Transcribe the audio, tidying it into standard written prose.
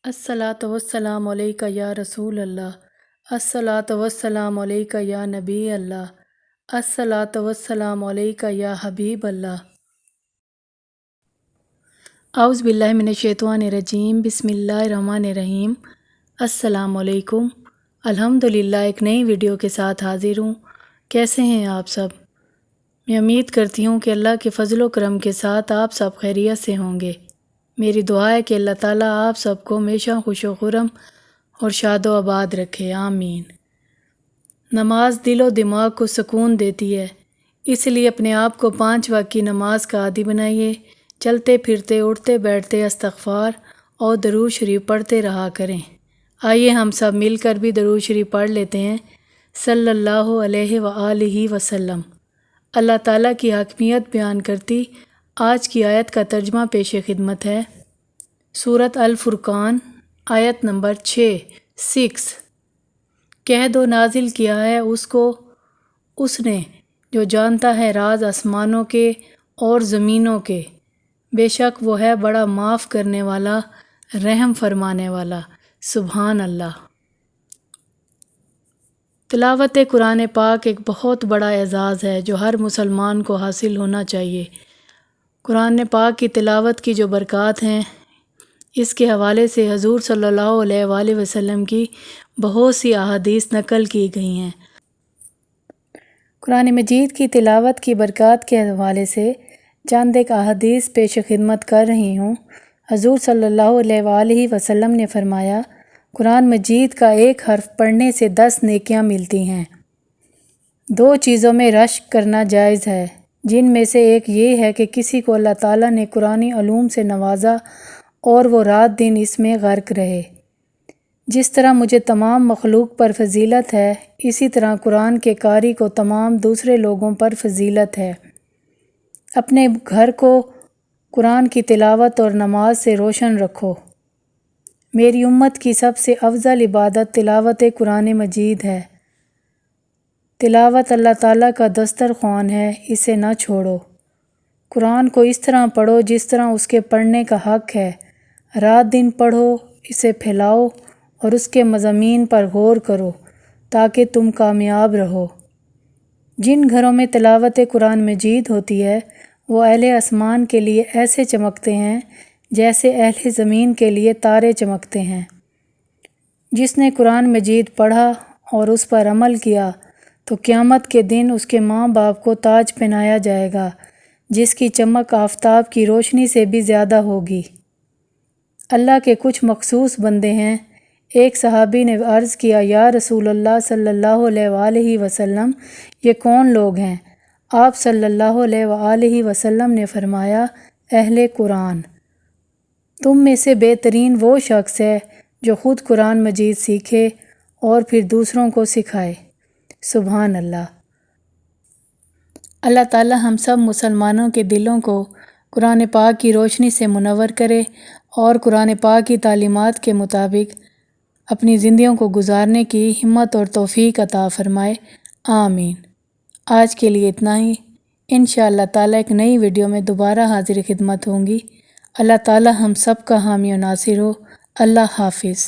अस्सलातु वस्सलामु अलैका या रसूल अल्लाह। अस्सलातु वस्सलामु अलैका या नबी अल्लाह। अस्सलातु वस्सलामु अलैका या हबीब अल्लाह। औज़ु बिल्लाहि मिनश्शैतानिर्रजीम बिस्मिल्लाहिर्रहमानिर्रहीम। अस्सलामु अलैकुम। अल्हम्दुलिल्लाह एक नई वीडियो के साथ हाज़िर हूँ। कैसे हैं आप सब? मैं उम्मीद करती हूँ कि अल्लाह के फ़ज़ल व करम के साथ आप सब खैरियत से होंगे। मेरी दुआ है कि अल्लाह ताला आप सबको हमेशा खुश व खुर्रम और शादो आबाद रखे, आमीन। नमाज दिल व दिमाग को सुकून देती है, इसलिए अपने आप को 5 वक्त की नमाज का आदी बनाइए। चलते फिरते उठते बैठते इस्तग़फ़ार और दरूद शरीफ पढ़ते रहा करें। आइए हम सब मिलकर भी दरूद शरीफ पढ़ लेते हैं। सल्लल्लाहु अलैहि व आलिहि वसल्लम। अल्लाह ताला की हकमियत बयान करती आज की आयत का तर्जमा पेश खिदमत है। सूरत अल फुरकान आयत नंबर 6 कह दो नाजिल किया है उसने जो जानता है राज आसमानों के और ज़मीनों के, बेशक वो है बड़ा माफ़ करने वाला रहम फरमाने वाला। सुभान अल्लाह। तिलावत कुरान पाक एक बहुत बड़ा एजाज़ है जो हर मुसलमान को हासिल होना चाहिए। कुरान पाक की तिलावत की जो बरक़ात हैं, इसके हवाले से हज़ूर सल्लल्लाहु अलैहि वसल्लम की बहुत सी अहादीस नकल की गई हैं। कुरान मजीद की तिलावत की बरक़ात के हवाले से चंद एक अहादीस पेश खिदमत कर रही हूँ। हज़ूर सल्लल्लाहु अलैहि वसल्लम ने फरमाया, कुरान मजीद का एक हर्फ पढ़ने से 10 नेकियां मिलती हैं। 2 चीज़ों में रश्क करना जायज़ है, जिनमें से एक ये है कि किसी को अल्लाह ताला ने कुरानी उलूम से नवाजा और वो रात दिन इसमें गर्क रहे। जिस तरह मुझे तमाम मखलूक पर फजीलत है, इसी तरह कुरान के कारी को तमाम दूसरे लोगों पर फजीलत है। अपने घर को कुरान की तिलावत और नमाज से रोशन रखो। मेरी उम्मत की सबसे अफजल इबादत तिलावत कुरान मजीद है। तिलावत अल्लाह ताला का दस्तरख्वान है, इसे ना छोड़ो। कुरान को इस तरह पढ़ो जिस तरह उसके पढ़ने का हक़ है। रात दिन पढ़ो, इसे फैलाओ और उसके मज़ामीन पर गौर करो ताकि तुम कामयाब रहो। जिन घरों में तिलावत कुरान मजीद होती है, वो अहले आसमान के लिए ऐसे चमकते हैं जैसे अहले ज़मीन के लिए तारे चमकते हैं। जिसने कुरान मजीद पढ़ा और उस पर अमल किया तो क़यामत के दिन उसके माँ बाप को ताज पहनाया जाएगा, जिसकी चमक आफ़ताब की रोशनी से भी ज़्यादा होगी। अल्लाह के कुछ मखसूस बंदे हैं। एक सहाबी ने अर्ज़ किया, या रसूलल्लाह सल्लल्लाहु अलैहि वसल्लम, ये कौन लोग हैं? आप सल्लल्लाहु अलैहि वसल्लम ने फरमाया, अहले कुरान। तुम में से बेहतरीन वो शख्स है जो ख़ुद कुरान मजीद सीखे और फिर दूसरों को सिखाए। सुभान अल्लाह। अल्लाह ताला हम सब मुसलमानों के दिलों को कुरान पाक की रोशनी से मुनव्वर करे और कुरान पाक की तालीमात के मुताबिक अपनी ज़िंदगियों को गुजारने की हिम्मत और तौफ़ीक अता फ़रमाए, आमीन। आज के लिए इतना ही। इंशाअल्लाह ताला एक नई वीडियो में दोबारा हाज़िर खिदमत होंगी। अल्लाह ताला हम सब का हामी और नासिर हो। अल्लाह हाफ़िज़।